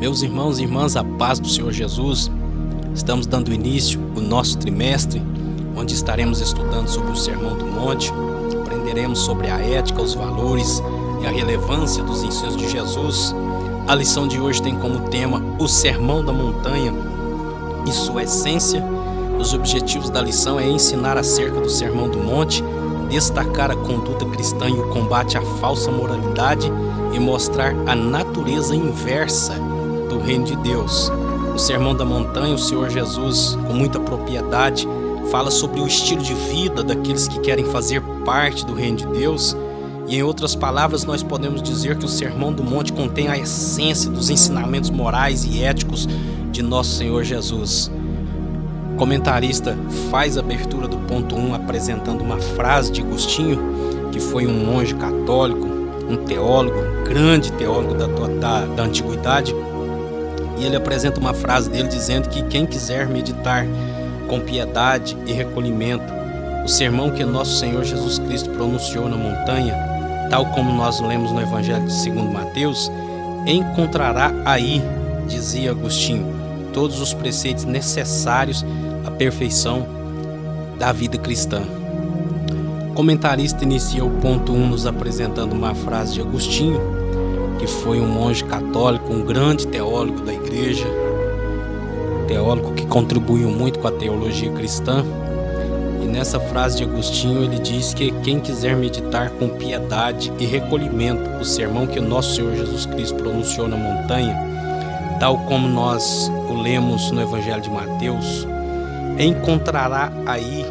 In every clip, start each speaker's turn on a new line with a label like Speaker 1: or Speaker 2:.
Speaker 1: Meus irmãos e irmãs, a paz do Senhor Jesus. Estamos dando início ao nosso trimestre, onde estaremos estudando sobre o Sermão do Monte. Aprenderemos sobre a ética, os valores e a relevância dos ensinos de Jesus. A lição de hoje tem como tema o Sermão da Montanha e sua essência. Os objetivos da lição é ensinar acerca do Sermão do Monte, destacar a conduta cristã e o combate à falsa moralidade e mostrar a natureza inversa do reino de Deus. No Sermão da Montanha, o Senhor Jesus, com muita propriedade, fala sobre o estilo de vida daqueles que querem fazer parte do reino de Deus. E em outras palavras, nós podemos dizer que o Sermão do Monte contém a essência dos ensinamentos morais e éticos de nosso Senhor Jesus. O comentarista faz a abertura do ponto 1 apresentando uma frase de Agostinho, que foi um monge católico, um teólogo, um grande teólogo da antiguidade. E ele apresenta uma frase dele dizendo que quem quiser meditar com piedade e recolhimento o sermão que nosso Senhor Jesus Cristo pronunciou na montanha, tal como nós lemos no Evangelho de 2 Mateus, encontrará aí, dizia Agostinho, todos os preceitos necessários à perfeição da vida cristã. O comentarista inicia o ponto 1 nos apresentando uma frase de Agostinho, que foi um monge católico, um grande teólogo da igreja, teólogo que contribuiu muito com a teologia cristã. E nessa frase de Agostinho ele diz que quem quiser meditar com piedade e recolhimento o sermão que o nosso Senhor Jesus Cristo pronunciou na montanha, tal como nós o lemos no Evangelho de Mateus, encontrará aí,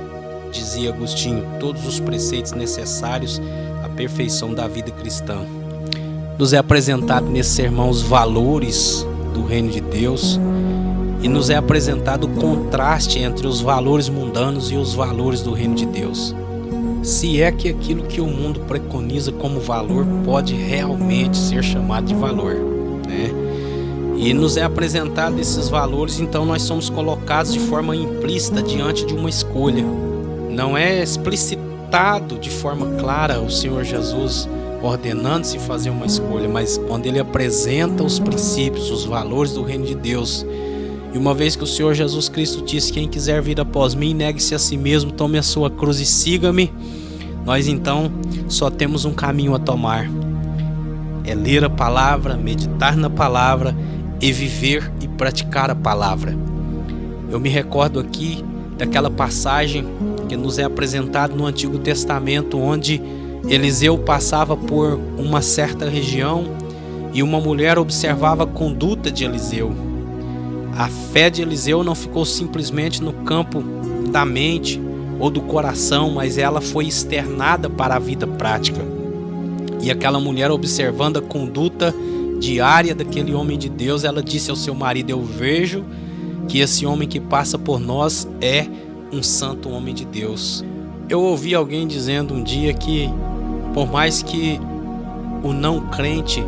Speaker 1: dizia Agostinho, todos os preceitos necessários à perfeição da vida cristã. Nos é apresentado nesse sermão os valores do reino de Deus e nos é apresentado o contraste entre os valores mundanos e os valores do reino de Deus. Se é que aquilo que o mundo preconiza como valor pode realmente ser chamado de valor, né? E nos é apresentado esses valores, então nós somos colocados de forma implícita diante de uma escolha. Não é explicitado de forma clara o Senhor Jesus ordenando-se fazer uma escolha, mas quando ele apresenta os princípios, os valores do reino de Deus, e uma vez que o Senhor Jesus Cristo disse: quem quiser vir após mim, negue-se a si mesmo, tome a sua cruz e siga-me, nós então só temos um caminho a tomar, é ler a palavra, meditar na palavra e viver e praticar a palavra. Eu me recordo aqui daquela passagem que nos é apresentada no Antigo Testamento, onde Eliseu passava por uma certa região e uma mulher observava a conduta de Eliseu. A fé de Eliseu não ficou simplesmente no campo da mente ou do coração, mas ela foi externada para a vida prática. E aquela mulher, observando a conduta diária daquele homem de Deus, ela disse ao seu marido: eu vejo que esse homem que passa por nós é um santo homem de Deus. Eu ouvi alguém dizendo um dia que por mais que o não crente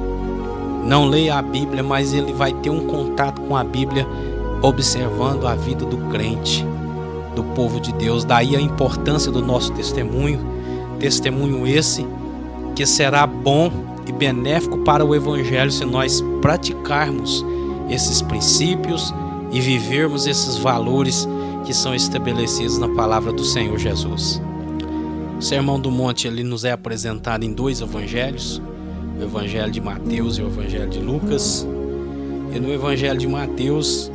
Speaker 1: não leia a Bíblia, mas ele vai ter um contato com a Bíblia observando a vida do crente, do povo de Deus. Daí a importância do nosso testemunho esse que será bom e benéfico para o Evangelho se nós praticarmos esses princípios e vivermos esses valores que são estabelecidos na palavra do Senhor Jesus. O Sermão do Monte ele nos é apresentado em dois evangelhos, o Evangelho de Mateus e o Evangelho de Lucas. E no Evangelho de Mateus,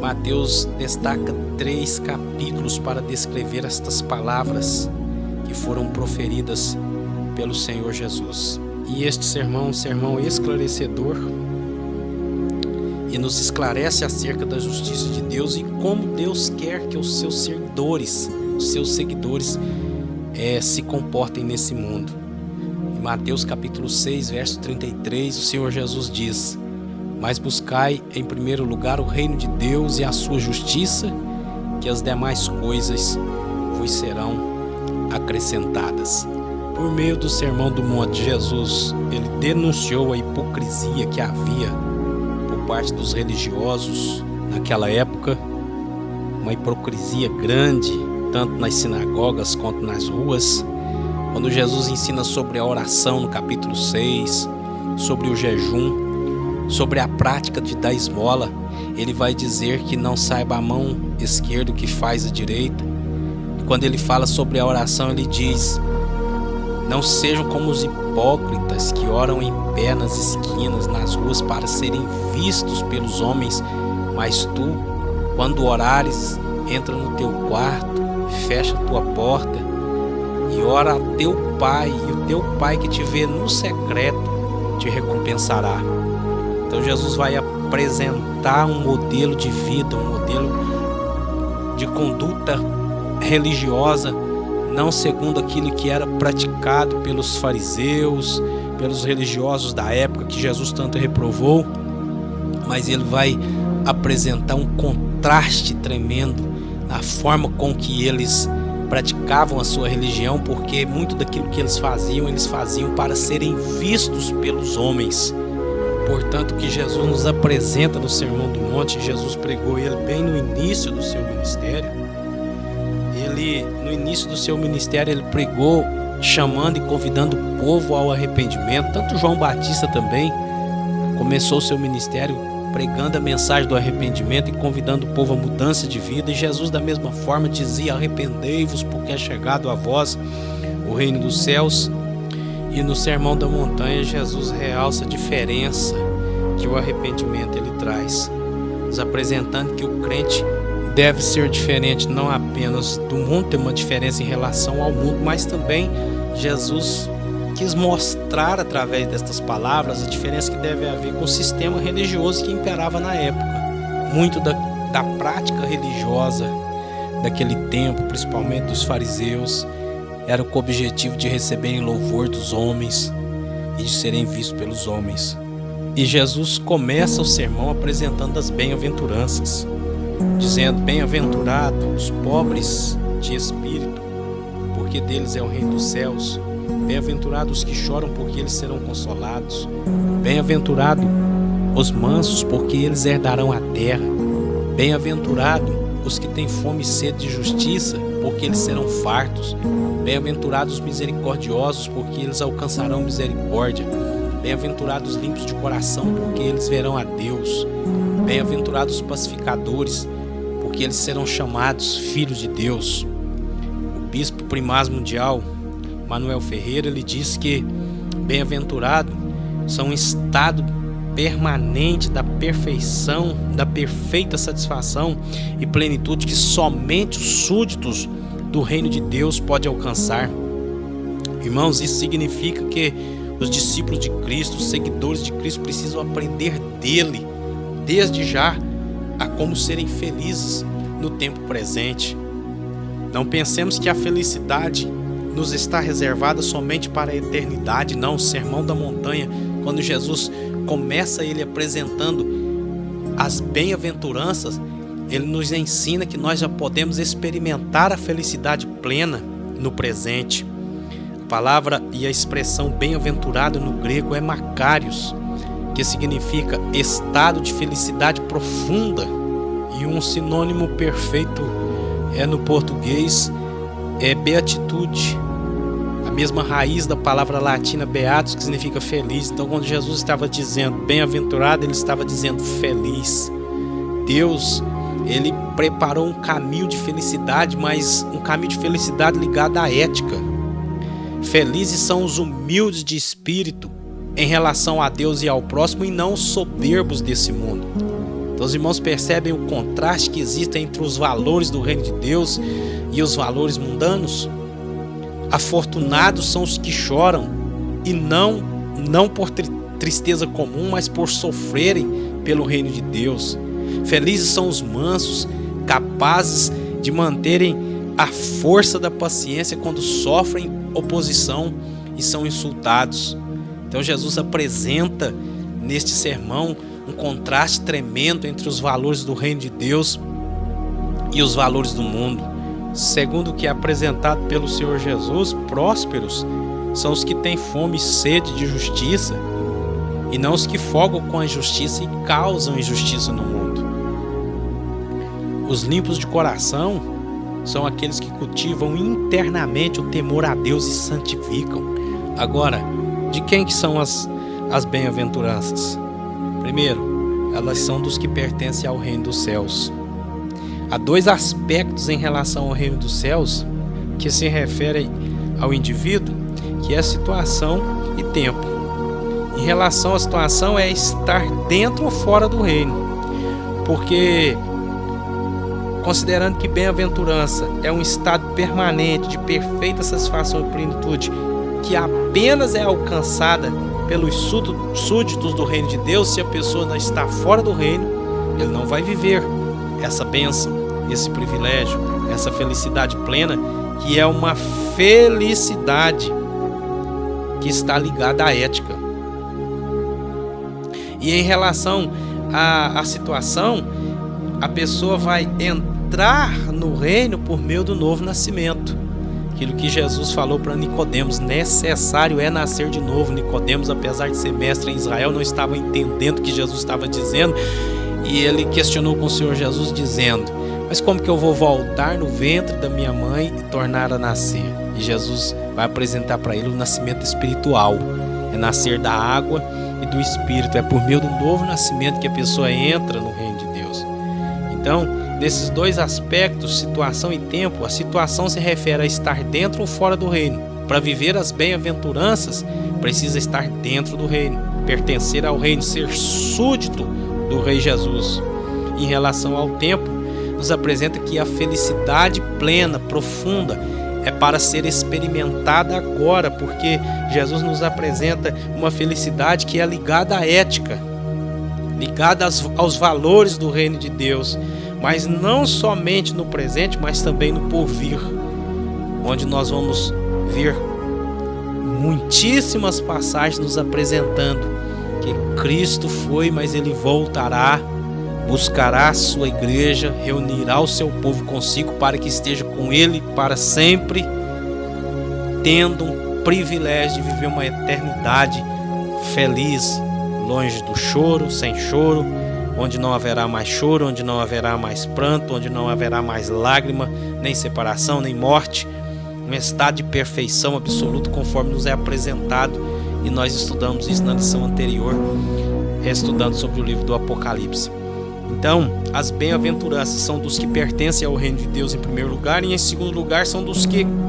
Speaker 1: Mateus destaca 3 capítulos para descrever estas palavras que foram proferidas pelo Senhor Jesus. E este sermão é um sermão esclarecedor e nos esclarece acerca da justiça de Deus e como Deus quer que os seus seguidores se comportem nesse mundo. Em Mateus capítulo 6, verso 33, o Senhor Jesus diz: mas buscai em primeiro lugar o reino de Deus e a sua justiça, que as demais coisas vos serão acrescentadas. Por meio do Sermão do Monte, Jesus ele denunciou a hipocrisia que havia por parte dos religiosos naquela época, uma hipocrisia grande, tanto nas sinagogas quanto nas ruas. Quando Jesus ensina sobre a oração no capítulo 6, sobre o jejum, sobre a prática de dar esmola, ele vai dizer que não saiba a mão esquerda o que faz a direita. E quando ele fala sobre a oração, ele diz: não sejam como os hipócritas que oram em pé nas esquinas, nas ruas, para serem vistos pelos homens, mas tu, quando orares, entra no teu quarto, fecha a tua porta e ora a teu Pai, e o teu Pai que te vê no secreto te recompensará. Então Jesus vai apresentar um modelo de vida, um modelo de conduta religiosa, não segundo aquilo que era praticado pelos fariseus, pelos religiosos da época que Jesus tanto reprovou, mas ele vai apresentar um contraste tremendo na forma com que eles praticavam a sua religião, porque muito daquilo que eles faziam para serem vistos pelos homens. Portanto, o que Jesus nos apresenta no Sermão do Monte, Jesus pregou ele bem no início do seu ministério. No início do seu ministério, ele pregou chamando e convidando o povo ao arrependimento. Tanto João Batista também começou o seu ministério pregando a mensagem do arrependimento e convidando o povo à mudança de vida. E Jesus, da mesma forma, dizia: arrependei-vos, porque é chegado a vós o reino dos céus. E no Sermão da Montanha, Jesus realça a diferença que o arrependimento ele traz, nos apresentando que o crente deve ser diferente não apenas do mundo, ter uma diferença em relação ao mundo, mas também Jesus quis mostrar através destas palavras a diferença que deve haver com o sistema religioso que imperava na época. Muito da prática religiosa daquele tempo, principalmente dos fariseus, era com o objetivo de receberem louvor dos homens e de serem vistos pelos homens. E Jesus começa o sermão apresentando as bem-aventuranças, dizendo: bem-aventurados os pobres de espírito, porque deles é o reino dos céus. Bem-aventurados os que choram, porque eles serão consolados. Bem-aventurados os mansos, porque eles herdarão a terra. Bem-aventurados os que têm fome e sede de justiça, porque eles serão fartos. Bem-aventurados os misericordiosos, porque eles alcançarão misericórdia. Bem-aventurados os limpos de coração, porque eles verão a Deus. Bem-aventurados os pacificadores, porque eles serão chamados filhos de Deus. O bispo primaz mundial, Manuel Ferreira, ele diz que bem-aventurado são um estado permanente da perfeição, da perfeita satisfação e plenitude que somente os súditos do reino de Deus podem alcançar. Irmãos, isso significa que os discípulos de Cristo, os seguidores de Cristo, precisam aprender dele, desde já, a como serem felizes no tempo presente. Não pensemos que a felicidade nos está reservada somente para a eternidade. Não. O Sermão da Montanha, quando Jesus começa ele apresentando as bem-aventuranças, ele nos ensina que nós já podemos experimentar a felicidade plena no presente. A palavra e a expressão bem-aventurado no grego é makarios, que significa estado de felicidade profunda, e um sinônimo perfeito no português é beatitude, a mesma raiz da palavra latina beatus, que significa feliz. Então, quando Jesus estava dizendo bem-aventurado, ele estava dizendo feliz. Deus, ele preparou um caminho de felicidade, mas um caminho de felicidade ligado à ética. Felizes são os humildes de espírito em relação a Deus e ao próximo, e não os soberbos desse mundo. Então os irmãos percebem o contraste que existe entre os valores do reino de Deus e os valores mundanos? Afortunados são os que choram, e não por tristeza comum, mas por sofrerem pelo reino de Deus. Felizes são os mansos, capazes de manterem a força da paciência quando sofrem oposição e são insultados. Então Jesus apresenta neste sermão um contraste tremendo entre os valores do reino de Deus e os valores do mundo. Segundo o que é apresentado pelo Senhor Jesus, prósperos são os que têm fome e sede de justiça, e não os que folgam com a injustiça e causam injustiça no mundo. Os limpos de coração são aqueles que cultivam internamente o temor a Deus e santificam. Agora, de quem que são as bem-aventuranças? Primeiro, elas são dos que pertencem ao reino dos céus. Há dois aspectos em relação ao reino dos céus que se referem ao indivíduo, que é situação e tempo. Em relação à situação, é estar dentro ou fora do reino, porque considerando que bem-aventurança é um estado permanente de perfeita satisfação e plenitude, que apenas é alcançada pelos súditos do reino de Deus, se a pessoa não está fora do reino, ele não vai viver essa bênção, esse privilégio, essa felicidade plena, que é uma felicidade que está ligada à ética. E em relação à situação, a pessoa vai entrar no reino por meio do novo nascimento. Aquilo que Jesus falou para Nicodemos, necessário é nascer de novo. Nicodemos, apesar de ser mestre em Israel, não estava entendendo o que Jesus estava dizendo, e ele questionou com o Senhor Jesus dizendo: mas como que eu vou voltar no ventre da minha mãe e tornar a nascer? E Jesus vai apresentar para ele o nascimento espiritual. É nascer da água e do Espírito. É por meio do novo nascimento que a pessoa entra no reino de Deus. Então, desses dois aspectos, situação e tempo, a situação se refere a estar dentro ou fora do reino. Para viver as bem-aventuranças, precisa estar dentro do reino, pertencer ao reino, ser súdito do Rei Jesus. Em relação ao tempo, nos apresenta que a felicidade plena, profunda, é para ser experimentada agora, porque Jesus nos apresenta uma felicidade que é ligada à ética, ligada aos valores do reino de Deus, mas não somente no presente, mas também no porvir, onde nós vamos ver muitíssimas passagens nos apresentando que Cristo foi, mas Ele voltará, buscará a sua igreja, reunirá o seu povo consigo para que esteja com Ele para sempre, tendo um privilégio de viver uma eternidade feliz, longe do choro, sem choro, onde não haverá mais choro, onde não haverá mais pranto, onde não haverá mais lágrima, nem separação, nem morte, um estado de perfeição absoluta, conforme nos é apresentado, e nós estudamos isso na lição anterior, estudando sobre o livro do Apocalipse. Então, as bem-aventuranças são dos que pertencem ao reino de Deus em primeiro lugar, e em segundo lugar são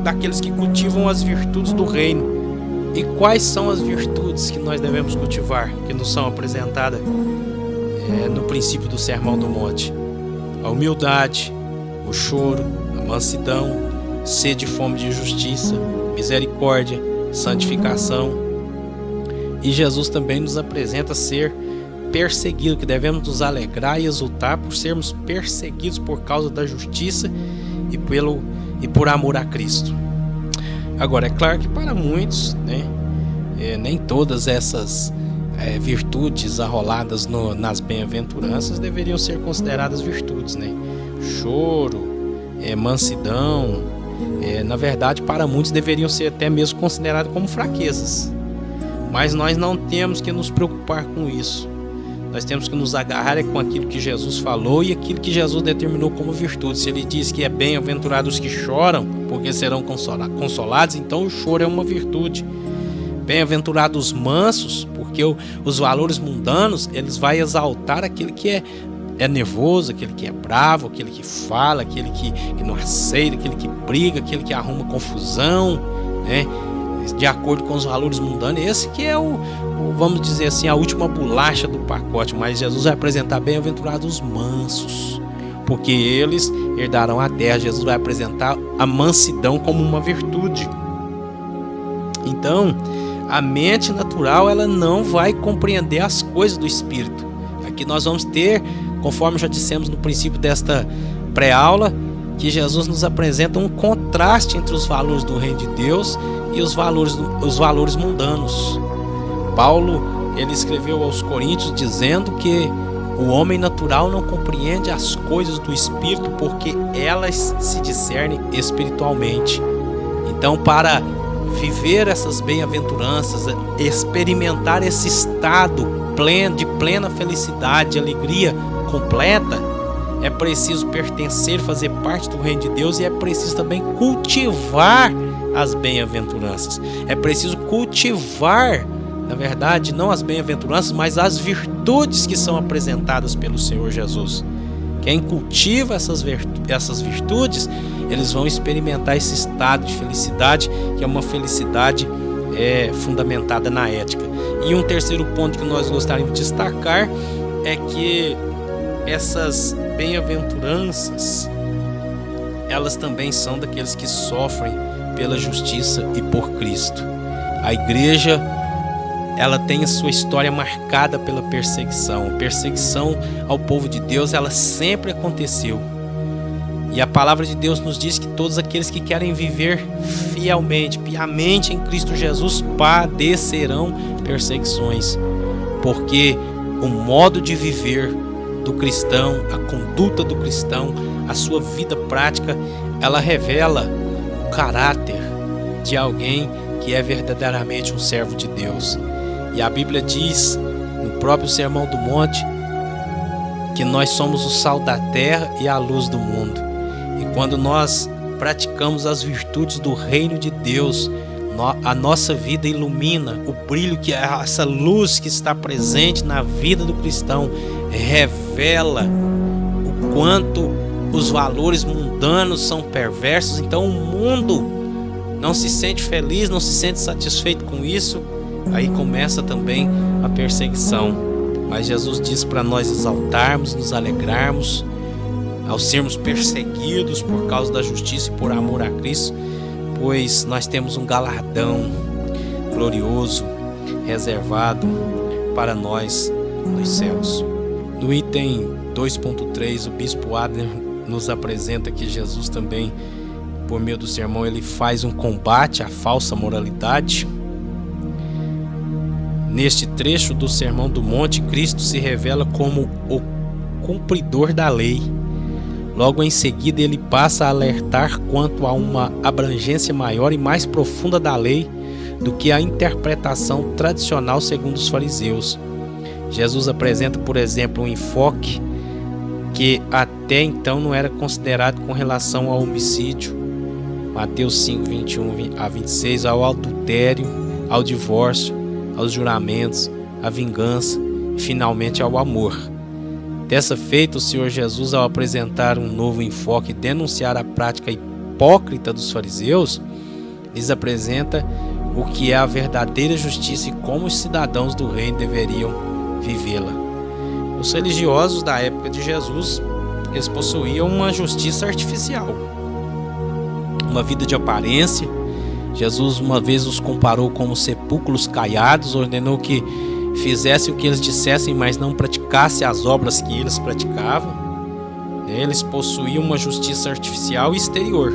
Speaker 1: daqueles que cultivam as virtudes do reino. E quais são as virtudes que nós devemos cultivar, que nos são apresentadas no princípio do Sermão do Monte? A humildade, o choro, a mansidão, sede e fome de justiça, misericórdia, santificação. E Jesus também nos apresenta ser perseguido, que devemos nos alegrar e exultar por sermos perseguidos por causa da justiça e por amor a Cristo. Agora, é claro que para muitos, nem todas essas virtudes arroladas nas bem-aventuranças deveriam ser consideradas virtudes, Choro, mansidão, na verdade, para muitos deveriam ser até mesmo consideradas como fraquezas. Mas nós não temos que nos preocupar com isso. Nós temos que nos agarrar com aquilo que Jesus falou e aquilo que Jesus determinou como virtude. Se Ele diz que é bem-aventurados os que choram, porque serão consolados, então o choro é uma virtude. Bem-aventurados os mansos, porque os valores mundanos, eles vão exaltar aquele que é nervoso, aquele que é bravo, aquele que fala, aquele que não aceita, aquele que briga, aquele que arruma confusão, de acordo com os valores mundanos. Esse que é vamos dizer assim, a última bolacha do pacote. Mas Jesus vai apresentar bem-aventurados os mansos, porque eles herdarão a terra. Jesus vai apresentar a mansidão como uma virtude. Então, a mente natural, ela não vai compreender as coisas do Espírito. Aqui nós vamos ter, conforme já dissemos no princípio desta pré-aula, que Jesus nos apresenta um contraste entre os valores do reino de Deus e os valores mundanos. Paulo, ele escreveu aos Coríntios dizendo que o homem natural não compreende as coisas do Espírito, porque elas se discernem espiritualmente. Então, para viver essas bem-aventuranças, experimentar esse estado pleno, de plena felicidade, de alegria completa, é preciso pertencer, fazer parte do reino de Deus, e é preciso também cultivar as bem-aventuranças. É preciso cultivar Na verdade, não as bem-aventuranças, mas as virtudes que são apresentadas pelo Senhor Jesus. Quem cultiva essas virtudes, eles vão experimentar esse estado de felicidade, que é uma felicidade fundamentada na ética. E um terceiro ponto que nós gostaríamos de destacar é que essas bem-aventuranças, elas também são daqueles que sofrem pela justiça e por Cristo. A igreja, ela tem a sua história marcada pela perseguição. A perseguição ao povo de Deus, ela sempre aconteceu. E a palavra de Deus nos diz que todos aqueles que querem viver fielmente, piamente em Cristo Jesus, padecerão perseguições. Porque o modo de viver do cristão, a conduta do cristão, a sua vida prática, ela revela o caráter de alguém que é verdadeiramente um servo de Deus. E a Bíblia diz, no próprio Sermão do Monte, que nós somos o sal da terra e a luz do mundo. E quando nós praticamos as virtudes do reino de Deus, a nossa vida ilumina. O brilho, que é essa luz que está presente na vida do cristão, revela o quanto os valores mundanos são perversos. Então o mundo não se sente feliz, não se sente satisfeito com isso. Aí começa também a perseguição. Mas Jesus diz para nós exaltarmos, nos alegrarmos ao sermos perseguidos por causa da justiça e por amor a Cristo, pois nós temos um galardão glorioso reservado para nós nos céus. No item 2.3, o bispo Adler nos apresenta que Jesus também, por meio do sermão, ele faz um combate à falsa moralidade. Neste trecho do Sermão do Monte, Cristo se revela como o cumpridor da lei. Logo em seguida, ele passa a alertar quanto a uma abrangência maior e mais profunda da lei do que a interpretação tradicional segundo os fariseus. Jesus apresenta, por exemplo, um enfoque que até então não era considerado com relação ao homicídio, Mateus 5, 21 a 26, ao adultério, ao divórcio, aos juramentos, à vingança e finalmente ao amor. Dessa feita, o Senhor Jesus, ao apresentar um novo enfoque e denunciar a prática hipócrita dos fariseus, lhes apresenta o que é a verdadeira justiça e como os cidadãos do reino deveriam vivê-la. Os religiosos da época de Jesus, eles possuíam uma justiça artificial, uma vida de aparência. Jesus uma vez os comparou como sepulcros caiados, ordenou que fizessem o que eles dissessem, mas não praticassem as obras que eles praticavam. Eles possuíam uma justiça artificial e exterior,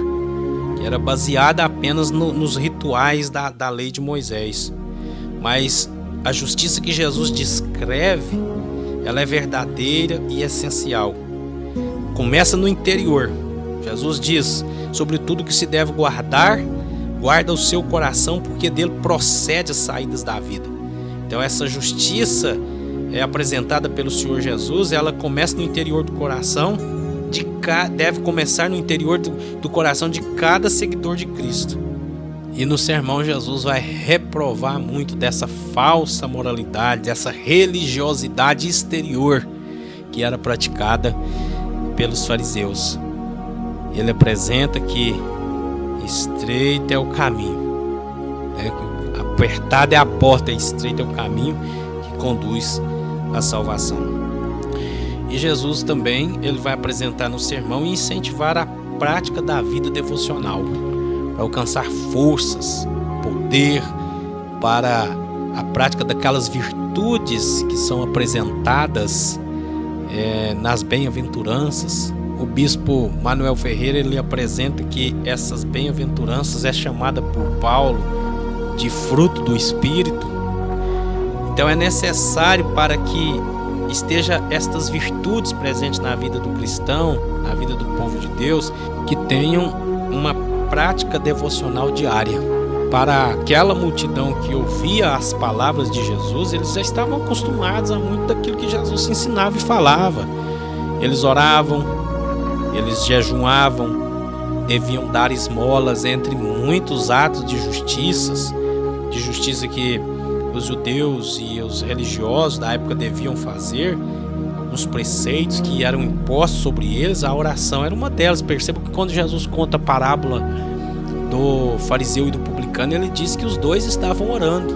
Speaker 1: que era baseada apenas nos rituais da lei de Moisés. Mas a justiça que Jesus descreve, ela é verdadeira e essencial. Começa no interior. Jesus diz: sobre tudo que se deve guardar, guarda o seu coração, porque dele procede as saídas da vida. Então essa justiça é apresentada pelo Senhor Jesus, ela começa no interior do coração, deve começar no interior do coração de cada seguidor de Cristo. E no sermão Jesus vai reprovar muito dessa falsa moralidade, dessa religiosidade exterior que era praticada pelos fariseus. Ele apresenta que estreito é o caminho, apertada é a porta, estreito é o caminho que conduz à salvação. E Jesus também, ele vai apresentar no sermão e incentivar a prática da vida devocional, para alcançar forças, poder, para a prática daquelas virtudes que são apresentadas nas bem-aventuranças. O bispo Manuel Ferreira, ele apresenta que essas bem-aventuranças é chamada por Paulo de fruto do Espírito. Então é necessário, para que esteja estas virtudes presentes na vida do cristão, na vida do povo de Deus, que tenham uma prática devocional diária. Para aquela multidão que ouvia as palavras de Jesus, eles já estavam acostumados a muito daquilo que Jesus ensinava e falava. Eles oravam, eles jejuavam, deviam dar esmolas, entre muitos atos de justiça que os judeus e os religiosos da época deviam fazer, alguns preceitos que eram impostos sobre eles, a oração era uma delas. Perceba que quando Jesus conta a parábola do fariseu e do publicano, ele diz que os dois estavam orando.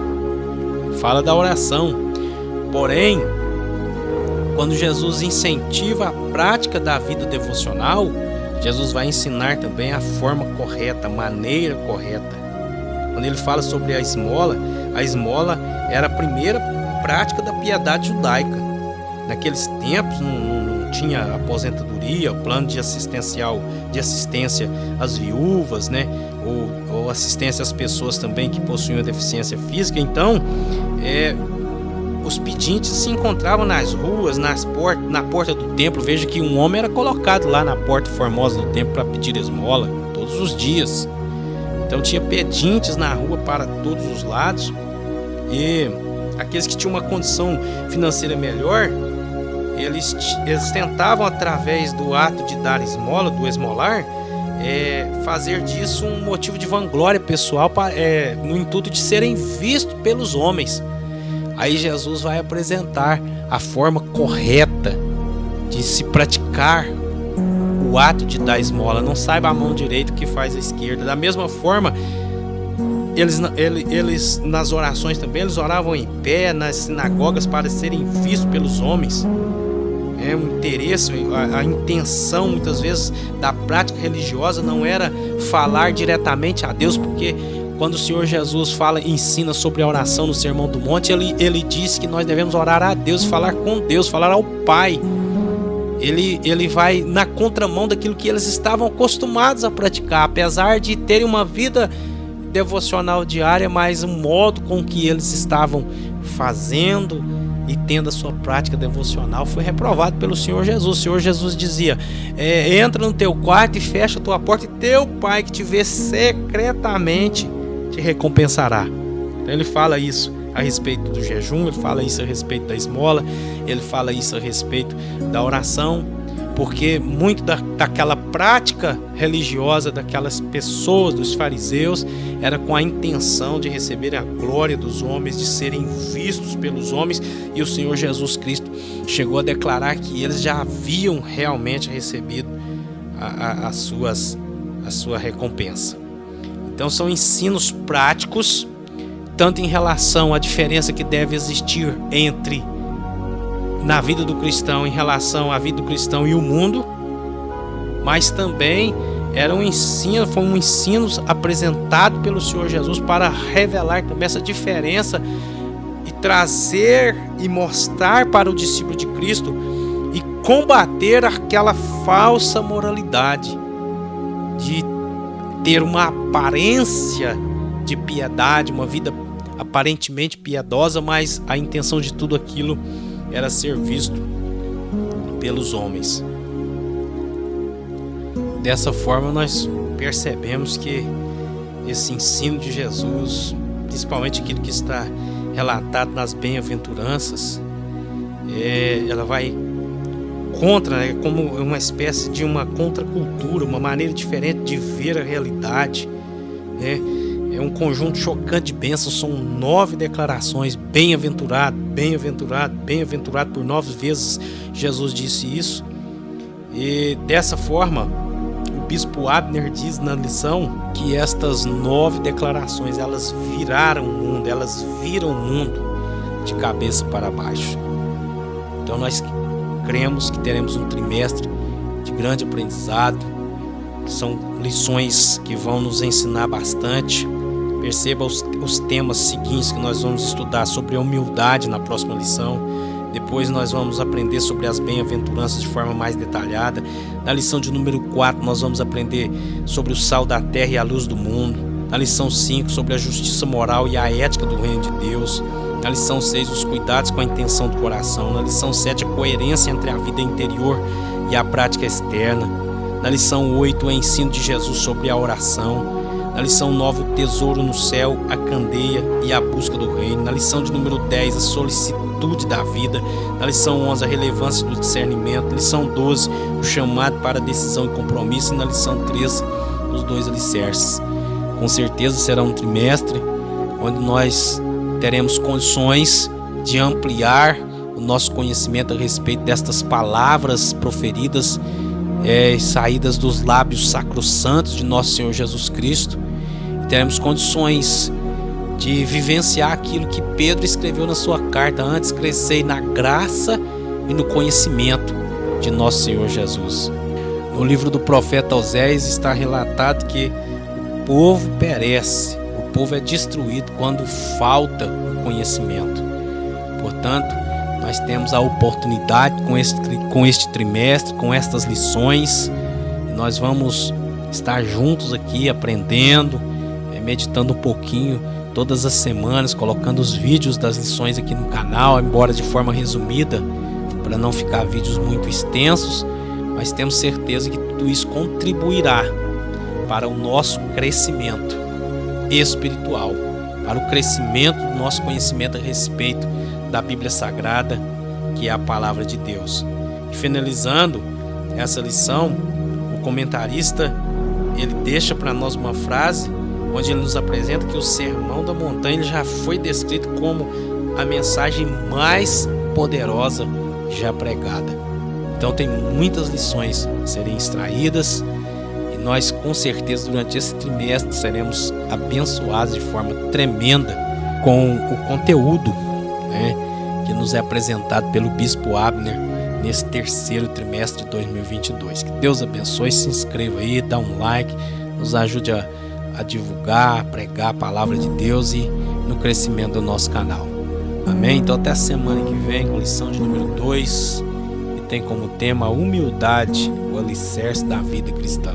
Speaker 1: Fala da oração. Porém, quando Jesus incentiva a prática da vida devocional, Jesus vai ensinar também a forma correta, a maneira correta. Quando ele fala sobre a esmola era a primeira prática da piedade judaica. Naqueles tempos não tinha aposentadoria, plano de assistência às viúvas, né? ou assistência às pessoas também que possuíam deficiência física. Então, os pedintes se encontravam nas ruas, na porta do templo. Veja que um homem era colocado lá na porta formosa do templo para pedir esmola todos os dias. Então tinha pedintes na rua para todos os lados, e aqueles que tinham uma condição financeira melhor, eles tentavam, através do ato de dar esmola, do esmolar, fazer disso um motivo de vanglória pessoal, no intuito de serem vistos pelos homens. Aí Jesus vai apresentar a forma correta de se praticar o ato de dar esmola. Não saiba a mão direita o que faz a esquerda. Da mesma forma, eles nas orações também, eles oravam em pé nas sinagogas para serem vistos pelos homens. O interesse, a intenção muitas vezes da prática religiosa não era falar diretamente a Deus, porque quando o Senhor Jesus ensina sobre a oração no Sermão do Monte, ele diz que nós devemos orar a Deus, falar com Deus, falar ao Pai. Ele vai na contramão daquilo que eles estavam acostumados a praticar, apesar de terem uma vida devocional diária, mas o modo com que eles estavam fazendo e tendo a sua prática devocional foi reprovado pelo Senhor Jesus. O Senhor Jesus dizia: entra no teu quarto e fecha a tua porta, e teu Pai que te vê secretamente te recompensará. Então ele fala isso a respeito do jejum, ele fala isso a respeito da esmola, ele fala isso a respeito da oração, porque muito daquela prática religiosa daquelas pessoas, dos fariseus, era com a intenção de receberem a glória dos homens, de serem vistos pelos homens, e o Senhor Jesus Cristo chegou a declarar que eles já haviam realmente recebido a sua recompensa. Então são ensinos práticos, tanto em relação à diferença que deve existir na vida do cristão, em relação à vida do cristão e o mundo, mas também foi um ensino apresentado pelo Senhor Jesus para revelar também essa diferença e trazer e mostrar para o discípulo de Cristo e combater aquela falsa moralidade de ter uma aparência de piedade, uma vida aparentemente piedosa, mas a intenção de tudo aquilo era ser visto pelos homens. Dessa forma nós percebemos que esse ensino de Jesus, principalmente aquilo que está relatado nas bem-aventuranças, ela vai contra, como uma espécie de uma contracultura, uma maneira diferente de ver a realidade, É um conjunto chocante de bênçãos. São 9 declarações: bem-aventurado, bem-aventurado, bem-aventurado. Por 9 vezes Jesus disse isso. E dessa forma, o bispo Abner diz na lição que estas 9 declarações, elas viraram o mundo, elas viram o mundo de cabeça para baixo. Então nós cremos que teremos um trimestre de grande aprendizado. São lições que vão nos ensinar bastante. Perceba os temas seguintes que nós vamos estudar: sobre a humildade na próxima lição. Depois nós vamos aprender sobre as bem-aventuranças de forma mais detalhada. Na lição de número 4 nós vamos aprender sobre o sal da terra e a luz do mundo. Na lição 5 sobre a justiça moral e a ética do reino de Deus. Na lição 6 os cuidados com a intenção do coração. Na lição 7 a coerência entre a vida interior e a prática externa. Na lição 8 o ensino de Jesus sobre a oração. Na lição 9, o tesouro no céu, a candeia e a busca do reino. Na lição de número 10, a solicitude da vida. Na lição 11, a relevância do discernimento. Na lição 12, o chamado para decisão e compromisso. E na lição 13, os 2 alicerces. Com certeza será um trimestre onde nós teremos condições de ampliar o nosso conhecimento a respeito destas palavras proferidas, saídas dos lábios sacrossantos de nosso Senhor Jesus Cristo. Teremos condições de vivenciar aquilo que Pedro escreveu na sua carta: antes crescei na graça e no conhecimento de nosso Senhor Jesus. No livro do profeta Oséias está relatado que o povo perece, o povo é destruído quando falta o conhecimento. Portanto, nós temos a oportunidade com este trimestre, com estas lições, e nós vamos estar juntos aqui aprendendo, meditando um pouquinho todas as semanas, colocando os vídeos das lições aqui no canal, embora de forma resumida, para não ficar vídeos muito extensos, mas temos certeza que tudo isso contribuirá para o nosso crescimento espiritual, para o crescimento do nosso conhecimento a respeito da Bíblia Sagrada, que é a Palavra de Deus. E finalizando essa lição, o comentarista ele deixa para nós uma frase onde ele nos apresenta que o Sermão da Montanha já foi descrito como a mensagem mais poderosa já pregada. Então tem muitas lições a serem extraídas, e nós com certeza durante esse trimestre seremos abençoados de forma tremenda com o conteúdo, que nos é apresentado pelo Bispo Abner nesse terceiro trimestre de 2022. Que Deus abençoe, se inscreva aí, dá um like, nos ajude a divulgar, a pregar a palavra de Deus e no crescimento do nosso canal. Amém? Então até a semana que vem com lição de número 2, que tem como tema a humildade, o alicerce da vida cristã.